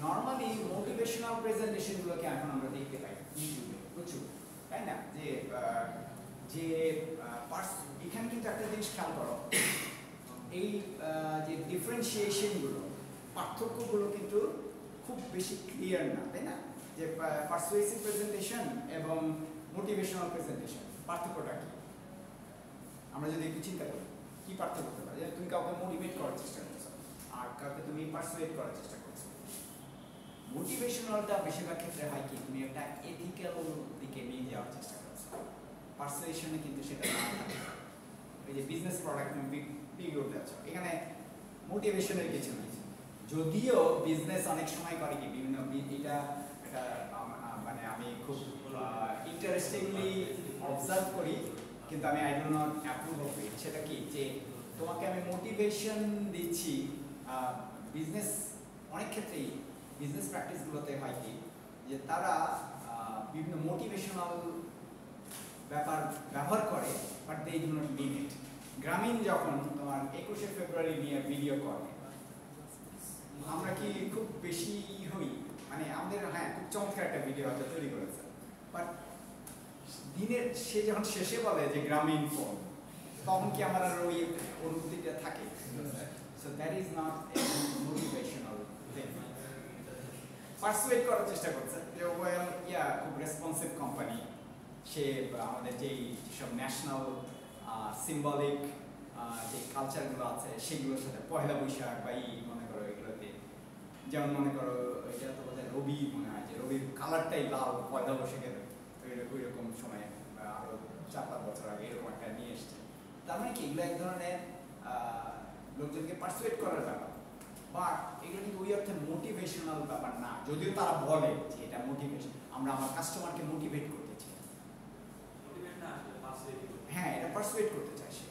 নর্মালি মোটিভেশনাল প্রেজেন্টেশনগুলোকে এখন আমরা দেখতে পাই ইউটিউবে প্রচুর, তাই না? যে এখানে কিন্তু একটা জিনিস খেয়াল করো, এই যে ডিফারেন্সিয়েশনগুলো, পার্থক্যগুলো কিন্তু খুব বেশি ক্লিয়ার না, তাই না? যে পারসুয়েসিভ প্রেজেন্টেশন এবং মোটিভেশনাল প্রেজেন্টেশন পার্থক্যটা কি? আমরা যদি একটু চিন্তা করি, কি পার্থক্য হতে পারে? তুমি কাউকে মোটিভেট করার চেষ্টা করছো, আর কাউকে তুমি পারসুয়েট করার চেষ্টা করছো। মোটিভেশনালটা বেশিরভাগ ক্ষেত্রে হয় কি, তুমি একটা এথিক্যাল দিকে নিয়ে যাওয়ার চেষ্টা করছো, পারসুয়েশনে কিন্তু সেটা না থাকে। এই যে বিজনেস প্রোডাক্ট তুমি বিক্রি করতে যাচ্ছ, এখানে মোটিভেশনের কিছু নেই। যদিও বিজনেস অনেক সময় করে কি বিভিন্ন এটা এটা মানে আমি খুব ইন্টারেস্টিংলি অবজার্ভ করি, কিন্তু আমি I do not approve of it. সেটা কি যে তোমাকে আমি মোটিভেশন দিচ্ছি, বিজনেস অনেক ক্ষেত্রেই বিজনেস প্র্যাকটিসগুলোতে হয় কি যে তারা বিভিন্ন মোটিভেশনাল ব্যাপার ব্যবহার করে, but they do not mean it. গ্রামীণ যখন তোমার 21শে ফেব্রুয়ারি নিয়ে ভিডিও করে, আমরা কি খুব বেশি হই, মানে আমাদের হ্যাঁ খুব চমৎকার একটা ভিডিও হয়তো তৈরি করেছে, বাট দিনের সে যখন শেষে বলে যে গ্রামীণ ফোন, তখন কি আমার আর ওই অনুভূতিটা থাকে? So that is not a motivational thing. Pursuit করার চেষ্টা করছে যে ওয়েল ইয়া খুব রেসপন্সিভ কোম্পানি, সে আমাদের যেই সব ন্যাশনাল সিম্বলিক যে কালচারগুলো আছে সেগুলোর সাথে পয়লা বৈশাখ বা মনে করো এগুলোতে, যেমন মনে করো এটা তো বোধ হয় রবি মনে হয় যে রবির কালারটাই লাল পয়লা বৈশাখের ওই রকম সময় আরো 4-5 বছর আগে এরকম একটা নিয়ে এসছে। তার মানে কি এগুলো এক ধরনের লোকজনকে পারসুয়েট করার ব্যাপার, বাট এগুলো কিন্তু ওই অর্থে মোটিভেশনাল ব্যাপার না, যদিও তারা বলে যে এটা মোটিভেশন, আমরা আমার কাস্টমারকে মোটিভেট করতে চাই। হ্যাঁ, এটা পারসুয়েট করতে চাই সে।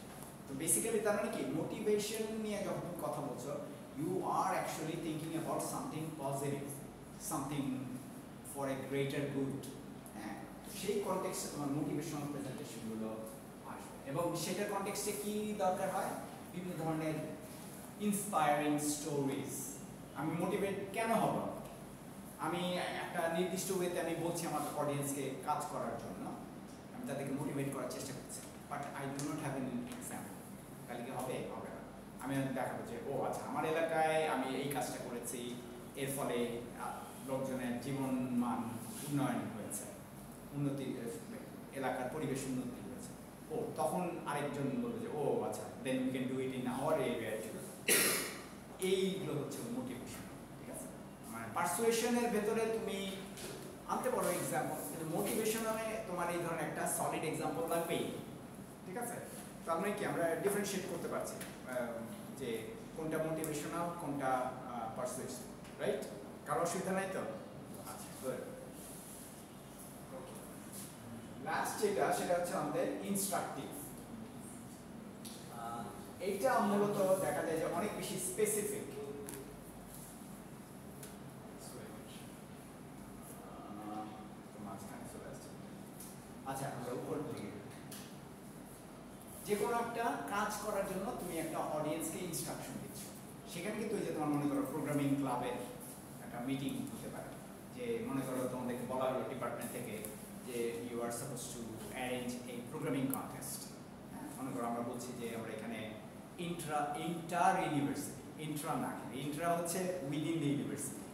তো বেসিক্যালি তার মানে কি মোটিভেশন নিয়ে যখন তুমি কথা বলছো, you are actually thinking about something positive, something for a greater good. হ্যাঁ, সেই কনটেক্সটে তোমার মোটিভেশনাল প্রেজেন্টেশনগুলো আসবে, এবং সেটার কনটেক্সটে কি দরকার হয়, বিভিন্ন ধরনের ইন্সপায়ারিং স্টোরিজ। আমি মোটিভেট কেন হব? আমি একটা নির্দিষ্ট ওয়েতে আমি বলছি আমার অডিয়েন্সকে কাজ করার জন্য, আমি তাদেরকে মোটিভেট করার চেষ্টা করছি, but I do not have an example. কালকে হবে হবে না, আমি দেখাবো যে ও আচ্ছা আমার এলাকায় আমি এই কাজটা করেছি, এর ফলে লোকজনের জীবন মান উন্নয়ন হয়েছে, উন্নতি, এলাকার পরিবেশ উন্নতি হয়েছে। ও তখন আরেকজন বলবে যে ও আচ্ছা then we can do it in our area. এইগুলো হচ্ছে মোটিভেশন, ঠিক আছে? মানে পারসুয়েশনের ভেতরে তুমি আনতে পারো এক্সাম্পল, কিন্তু মোটিভেশনে তোমার এই ধরনের একটা সলিড এক্সাম্পল লাগবেই, ঠিক আছে? তার মানে কি আমরা ডিফারেন্সিয়েট করতে পারছি যে কোনটা মোটিভেশনাল কোনটা পারসুয়েশন, রাইট? কারো অসুবিধা নাই তো? আচ্ছা, গুড। ওকে, লাস্ট যেটা সেটা হচ্ছে আমাদের ইনস্ট্রাকটিভ। এইটা মূলত দেখা যায় যে অনেক বেশি স্পেসিফিক। আচ্ছা, আমরা উপর দিকে যে কোনো একটা কাজ করার জন্য তুমি একটা অডিয়েন্সকে ইনস্ট্রাকশন দিচ্ছ, সেখানে কিন্তু ওই যে তোমার মনে করো প্রোগ্রামিং ক্লাবের একটা মিটিং হতে পারে, যে মনে করো তোমাদেরকে বলা হলো ডিপার্টমেন্ট থেকে যে you are suppose to arrange a programming contest. মনে করো আমরা বলছি যে আমরা এখানে ইন্টার ইউনিভার্সিটি, ইন্ট্রা না, ইন্ট্রা হচ্ছে উইদিন দ্য ইউনিভার্সিটি,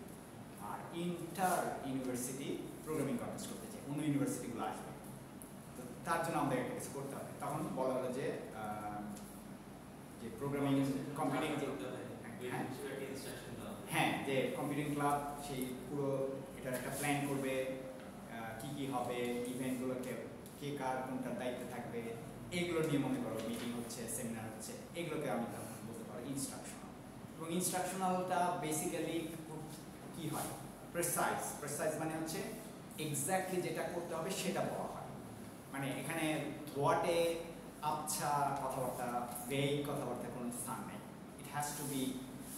আর ইন্টার ইউনিভার্সিটি প্রোগ্রামিং কন্টেস্ট করতে চাই, অন্য ইউনিভার্সিটিগুলো আসবে, তো তার জন্য আমাদের একটা কিছু করতে হবে। তখন বলা হলো যে প্রোগ্রামিং কম্পিউটিং, হ্যাঁ, যে কম্পিউটিং ক্লাব সেই পুরো এটার একটা প্ল্যান করবে, কি কি হবে, ইভেন্টগুলোকে কে কার কোনটার দায়িত্বে থাকবে, এইগুলো নিয়ে মনে করো মিটিং হচ্ছে, সেমিনার হচ্ছে, এগুলোকে আমি তখন বলতে পারি ইনস্ট্রাকশনাল। এবং ইনস্ট্রাকশনালটা বেসিক্যালি কি হয়, প্রেসাইজ মানে হচ্ছে এক্স্যাক্টলি যেটা করতে হবে সেটা বলা হয়। মানে এখানে ধোয়াটে আবছা কথাবার্তা, ভেগ কথাবার্তা কোনো স্থান নেই, it has to be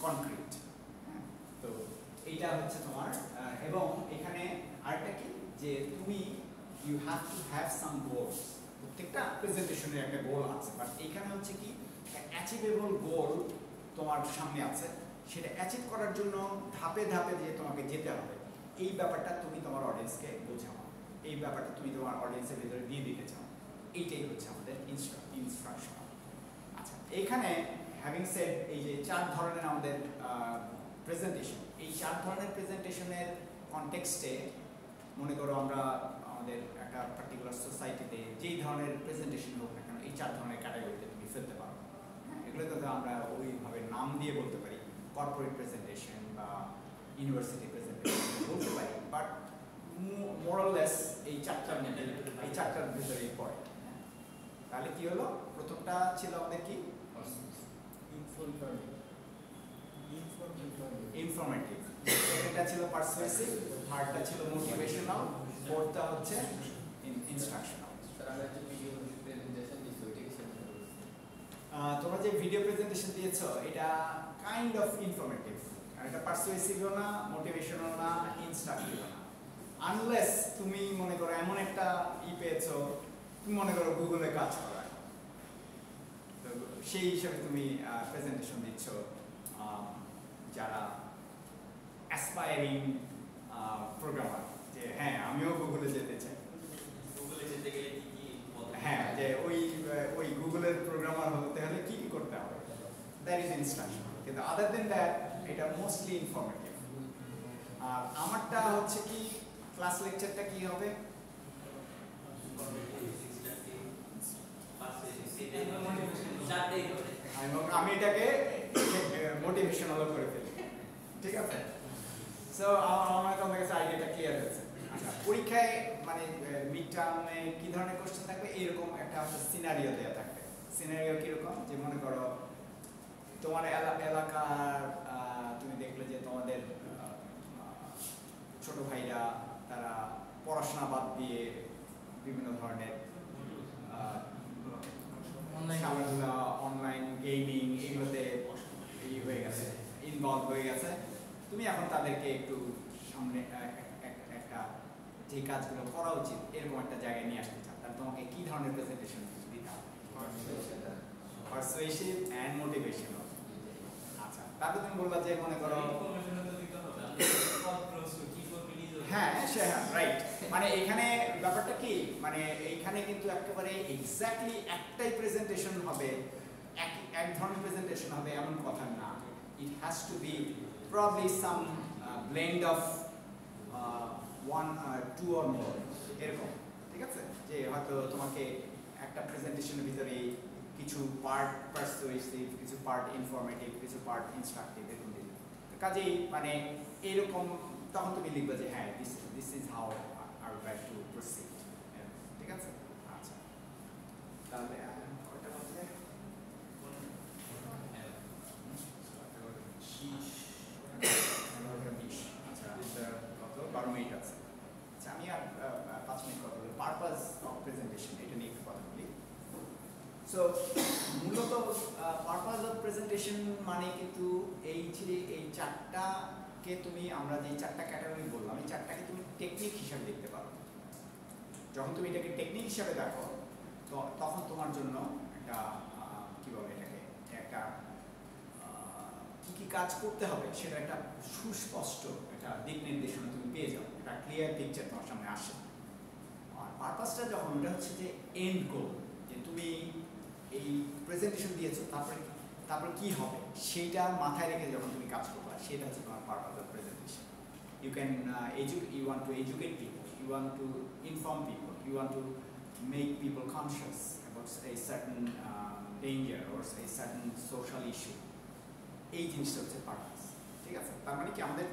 concrete. তো এইটা হচ্ছে তোমার, এবং এখানে আরেকটা কি যে তুমি you have to have some goals. প্রত্যেকটা প্রেজেন্টেশনের একটা গোল আছে, বাট এইখানে হচ্ছে কি অ্যাচিভেবল গোল তোমার সামনে আছে, সেটা অ্যাচিভ করার জন্য ধাপে ধাপে যে তোমাকে যেতে হবে, এই ব্যাপারটা তুমি তোমার অডিয়েন্সকে বোঝাও, এই ব্যাপারটা তুমি তোমার অডিয়েন্সের ভিতরে দিয়ে দিতে চাও, এইটাই হচ্ছে আমাদের ইনস্ট্রাকশন। আচ্ছা, এইখানে হ্যাভিং সেড এই যে 4 ধরনের আমাদের প্রেজেন্টেশন, এই 4 ধরনের প্রেজেন্টেশনের কনটেক্সটে মনে করো আমরা আমাদের একটা পার্টিকুলার সোসাইটিতে যেই ধরনের প্রেজেন্টেশন হোক না কেন, এই 4 ধরনের ক্যাটাগরিতে তুমি ফেলতে পারো। এগুলোকে তো আমরা ওইভাবে নাম দিয়ে বলতে পারি, কর্পোরেট প্রেজেন্টেশন বা ইউনিভার্সিটি প্রেজেন্টেশন বলতে পারি, বাট মোরাললেস এই 4টার ভিতরেই পড়ে। তাহলে কি হলো, প্রথমটা ছিল আমাদের কি ইনফরমেটিভ, সেকেন্ডটা ছিল পারসুয়েসিভ, থার্ডটা ছিল মোটিভেশনাল, ফোর্থটা হচ্ছে ইনস্ট্রাকশনাল। তোমরা যে ভিডিও প্রেজেন্টেশন দিয়েছো এটা কাইন্ড অফ ইনফরমেটিভ, এটা পারসুয়েসিভও না, মোটিভেশনাল না, ইনস্ট্রাকটিভ না, আনলেস তুমি মনে করো এমন একটা পেয়েছো, তুমি মনে করো গুগলে কাজ করা, তো সেই হিসাবে তুমি প্রেজেন্টেশন দিচ্ছ যারা অ্যাসপায়ারিং প্রোগ্রামার, যে হ্যাঁ আমিও গুগলে যেতে চাই, গুগলে যেতে গেলে কি কি হ্যাঁ যে ওই গুগলের প্রোগ্রামার হতে হলে কি কি করতে হবে, দ্যাট ইজ ইনস্ট্রাকশন। কিন্তু আদার দেন দ্যাট এটা মোস্টলি ইনফরমেটিভ। আর আমারটা হচ্ছে কি ক্লাস লেকচারটা কি হবে, আমি এটাকে মোটিভেশনাল করে ফেলি, ঠিক আছে? সো আমার তোমার কাছে আইডিয়াটা ক্লিয়ার হয়েছে। আচ্ছা, পরীক্ষায় মানে মিড টার্মে কি ধরনের কোশ্চেন থাকবে, এরকম একটা সিনারিও দেওয়া থাকবে। সিনারিও কিরকম, যে মনে করো তোমার এলাকার তুমি দেখলে যে তোমাদের ছোট ভাইরা তারা পড়াশোনা বাদ দিয়ে বিভিন্ন ধরনের খেলাধুলা, অনলাইন গেমিং এগুলোতে হয়ে গেছে, ইনভলভ হয়ে গেছে। তুমি এখন তাদেরকে একটু সামনে একটা যে কাজগুলো করা উচিত এরকম একটা জায়গায় নিয়ে আসতে চাও, তাহলে তোমাকে কি ধরনের প্রেজেন্টেশন দিতে হবে? পারসুয়েসিভ অ্যান্ড মোটিভেশনাল। আচ্ছা, তারপর তুমি বললা যে মনে করো হ্যাঁ রাইট, মানে এখানে ব্যাপারটা কি, মানে এইখানে কিন্তু একেবারে এক্স্যাক্টলি একটাই প্রেজেন্টেশন হবে, এক ধরনের প্রেজেন্টেশন হবে এমন কথা না। It has to be probably some blend of one two or more, এরকম, ঠিক আছে? যে হয়তো তোমাকে একটা প্রেজেন্টেশনের ভিতরে কিছু পার্ট পারসুয়েসিভ, কিছু পার্ট ইনফরমেটিভ, কিছু পার্ট ইনস্ট্রাকটিভ, এরকম দিবে। কাজেই মানে এরকম তখন তুমি লিখবে যে হ্যাঁ this is how I would like to proceed, ঠিক আছে? আচ্ছা, তাহলে কয়টা বাজে? আচ্ছা, কত 12 মিনিট আছে। আচ্ছা, আমি আর 5 মিনিট কথা বলি পারপাস অফ প্রেজেন্টেশন, এটা নিয়ে একটু কথা বলি। সো মূলত পারপাস অফ প্রেজেন্টেশন মানে কিন্তু এই চারটাকে তুমি, আমরা যে চারটা ক্যাটাগরি বললাম, এই চারটাকে তুমি টেকনিক হিসাবে দেখতে পারো। যখন তুমি এটাকে টেকনিক হিসাবে দেখো তখন তোমার জন্য একটা কি বলে এটাকে, একটা কি কি কাজ করতে হবে সেটা একটা সুস্পষ্ট একটা দিক নির্দেশনা তুমি পেয়ে যাও, একটা ক্লিয়ার পিকচার তোমার সামনে আসে। আর পারপাসটা যখন, ওটা হচ্ছে যে এন্ড গোল, যে তুমি এই প্রেজেন্টেশন দিয়েছো তারপরে কি হবে সেইটা মাথায় রেখে যখন তুমি কাজ করবে, সেটা হচ্ছে তোমার purpose of presentation. You can you want to educate people, you want to inform people, you want to make people conscious about a certain danger or a certain social issue. এই জিনিসটা হচ্ছে পারপাস, ঠিক আছে? তার মানে কি আমাদের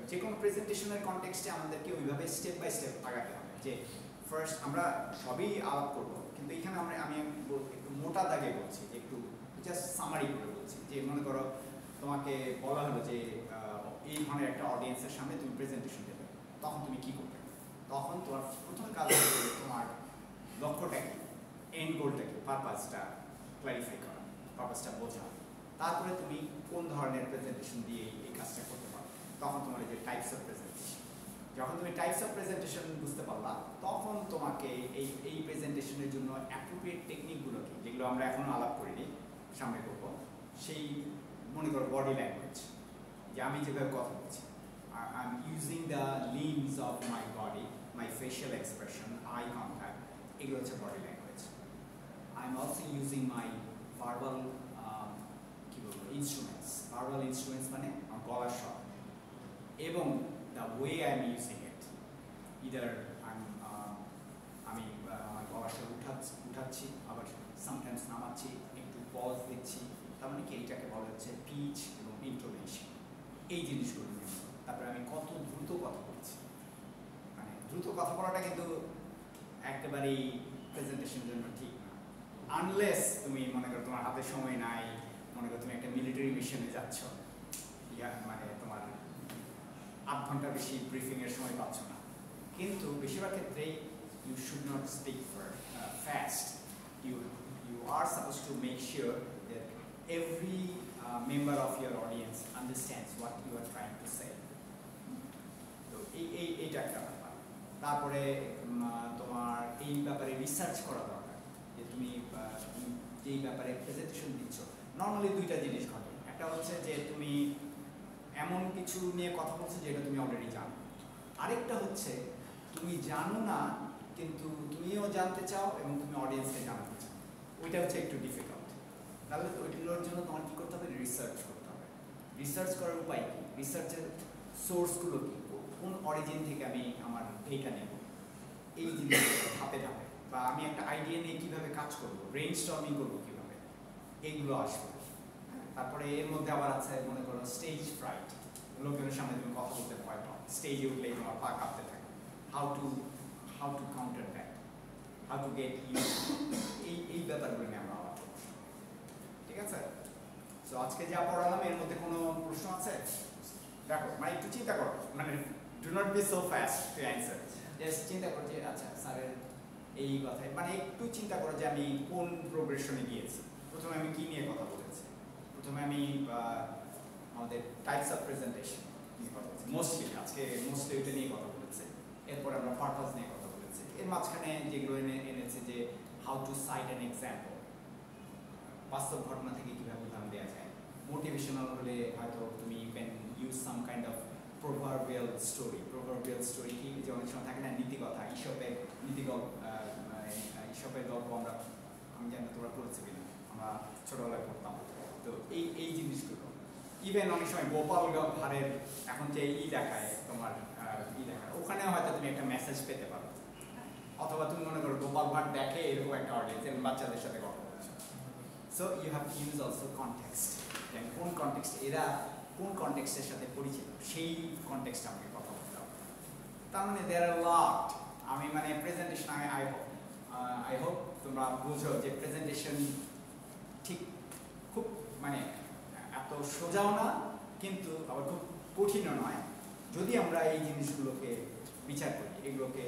যে কোনো প্রেজেন্টেশনের কনটেক্সটে আমাদেরকে ওইভাবে স্টেপ বাই স্টেপ আগাতে হবে, যে ফার্স্ট আমরা সবই আলাপ করবো, কিন্তু এখানে আমি একটু মোটা দাগে বলছি, যে একটু জাস্ট সামারি করে বলছি। যে মনে করো তোমাকে বলা হলো যে এই ধরনের একটা অডিয়েন্সের সামনে তুমি প্রেজেন্টেশন দেবে, তখন তুমি কি করবে? তখন তোমার প্রথম কাজ হচ্ছে তোমার লক্ষ্যটা কি, এন্ড গোলটা কি, পারপাসটা ক্লারিফাই করা, পারপাসটা বোঝা। তারপরে তুমি কোন ধরনের প্রেজেন্টেশন দিয়ে এই কাজটা করতে পারো, তখন তোমার যে টাইপস অফ প্রেজেন্টেশন, যখন তুমি টাইপস অফ প্রেজেন্টেশন বুঝতে পারলা, তখন তোমাকে এই প্রেজেন্টেশনের জন্য অ্যাপ্রোপ্রিয়েট টেকনিকগুলো কি, যেগুলো আমরা এখনো আলাপ করিনি, সামনে করবো। সেই মনে করো বডি ল্যাঙ্গুয়েজ, যে আমি যেভাবে কথা বলছি, I am using the limbs of my body, my facial expression, eye contact, এগুলো হচ্ছে body language. I am also using my verbal কি বলবো ইনস্ট্রুমেন্টস, ভার্বাল ইনস্ট্রুমেন্টস মানে আমার গলার স্বর, এবং the way I am using it, either আমি আমার গলার স্বর উঠাচ্ছি, আবার সামটাইমস নামাচ্ছি, একটু পজ দিচ্ছি, তার মানে কি এইটাকে বলা হচ্ছে পিচ এবং ইন্টোনেশন, এই জিনিসগুলো নিয়ে। তারপরে আমি কত দ্রুত কথা বলছি, মানে দ্রুত কথা বলাটা কিন্তু একেবারেই প্রেজেন্টেশনের জন্য ঠিক না, আনলেস তুমি মনে করো তোমার হাতে সময় নাই, মনে করো তুমি একটা মিলিটারি মিশনে যাচ্ছ, মানে তোমার 8 ঘন্টা বেশি ব্রিফিংয়ের সময় পাচ্ছ না। কিন্তু বেশিরভাগ ক্ষেত্রেই you should not speak for fast. You are supposed to make sure that every member of your audience understands what you are trying to say. তো এইটা একটা ব্যাপার। তারপরে তোমার এই ব্যাপারে রিসার্চ করা দরকার, যে তুমি যেই ব্যাপারে প্রেজেন্টেশন দিচ্ছ। নর্মালি দুইটা জিনিস ঘটে, একটা হচ্ছে যে তুমি এমন কিছু নিয়ে কথা বলছো যেটা তুমি অলরেডি জানো, আরেকটা হচ্ছে তুমি জানো না কিন্তু তুমিও জানতে চাও এবং তুমি অডিয়েন্সকে জানাতে চাও। ওইটা হচ্ছে একটু ডিফিকাল্ট। তাহলে তো ওইগুলোর জন্য তোমার কী করতে হবে? রিসার্চ করতে হবে। রিসার্চ করার উপায় কী? রিসার্চের সোর্সগুলো কী, কোন অরিজিন থেকে আমি আমার ডেটা নেব, এই জিনিসগুলো ধাপে ধাপে, বা আমি একটা আইডিয়া নিয়ে কীভাবে কাজ করবো, ব্রেইন স্টর্মিং করবো কীভাবে, এইগুলো আসবে। তারপরে এর মধ্যে আবার আছে মনে করো স্টেজ ফ্রাইট, লোকজনের সামনে তুমি কথা বলতে ভয় পাও, স্টেজে উঠলেই তোমার পা কাঁপতে থাকে। How to counter that, how to get use, এই ব্যাপারগুলো নিয়ে আমরা আলাপ করব। ঠিক আছে? সো আজকে যা পড়ালাম এর মধ্যে কোনো প্রশ্ন আছে? দেখো, মানে একটু চিন্তা করো, মানে do not be so fast to answer. Just চিন্তা করো যে আচ্ছা স্যারের এই কথায়, মানে একটু চিন্তা করো যে আমি কোন প্রোগ্রেশনে গিয়েছি। প্রথমে আমি কী নিয়ে কথা বলেছি? প্রথমে আমি আমাদের টাইপস অফ প্রেজেন্টেশন নিয়ে কথা বলেছি, মোস্টলি ওইটা নিয়ে কথা বলেছি। এরপর আমরা পারপাস নিয়ে কথা বলেছি। এর মাঝখানে যেগুলো এনেছে যে how to cite an example, বাস্তব ঘটনা থেকে কীভাবে উদাহরণ দেওয়া যায়। মোটিভেশনাল হলে হয়তো তুমি you can use some kind of proverbial story. Proverbial story কি, যে অনেক সময় থাকে না নীতিকথা, ঈশপের ঈশপের গল্প আমি জানি না তোমরা পড়েছি কিনা, আমরা ছোটবেলায় পড়তাম। তো এই জিনিসগুলো ইভেন অনেক সময় গোপাল ভাঁড়ের এখন যে দেখায় তোমার দেখায়, ওখানে হয়তো তুমি একটা মেসেজ পেতে পারো। অথবা তুমি মনে করো গোপাল ভাঁড় দেখে এরকম একটা অডিয়েন্স এবং বাচ্চাদের সাথে কথা বলছো। So you have use also context, কোন কনটেক্সট, এরা কোন কনটেক্সটের সাথে পরিচিত, সেই কনটেক্সটে আমাকে কথা বলতে হবে। তার মানে দেয়ার আর লট। আমি মানে প্রেজেন্টেশন, আই হোপ তোমরা বুঝো যে প্রেজেন্টেশন ঠিক খুব মানে এত সোজাও না, কিন্তু আবার খুব কঠিনও নয়, যদি আমরা এই জিনিসগুলোকে বিচার করি, এগুলোকে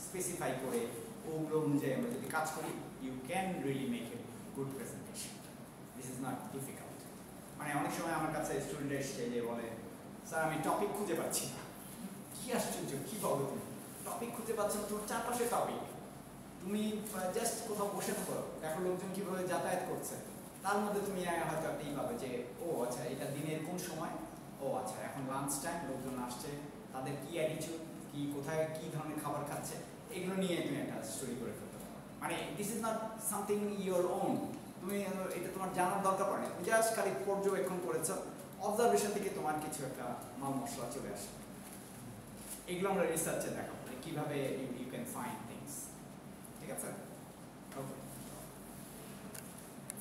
স্পেসিফাই করে ওগুলো অনুযায়ী আমরা যদি কাজ করি, you can really make a good presentation. This is not difficult. মানে অনেক সময় আমার কাছে স্টুডেন্ট এসে যে বলে, স্যার আমি টপিক খুঁজে পাচ্ছি না। কী আশ্চর্য, কী বলো তুমি টপিক খুঁজে পাচ্ছ না? তোমার চারপাশে টপিক, তুমি জাস্ট কোথাও বসে থাকো, দেখো লোকজন কীভাবে যাতায়াত করছে, তার মধ্যে তুমি হয়তো একটাই পাবে যে ও আচ্ছা এটা দিনের কোন সময়, ও আচ্ছা এখন লাঞ্চ টাইম, লোকজন আসছে, তাদের কী অ্যাটিটিউড, কী কোথায় কী ধরনের খাবার খাচ্ছে, এগুলো নিয়ে তুমি একটা স্টোরি করে ফেলতে পারো। মানে this is not something your own, তুমি এটা তোমার জানার দরকার পড়ে না, জাস্ট খালি পর্যবেক্ষণ করেছ, অবজারভেশন থেকে তোমার কিছু একটা মাল মশলা চলে আসে। এগুলো আমরা রিসার্চে দেখাবো কীভাবে ইউ ক্যান ফাইন্ড থিংস। ঠিক আছে? ওকে।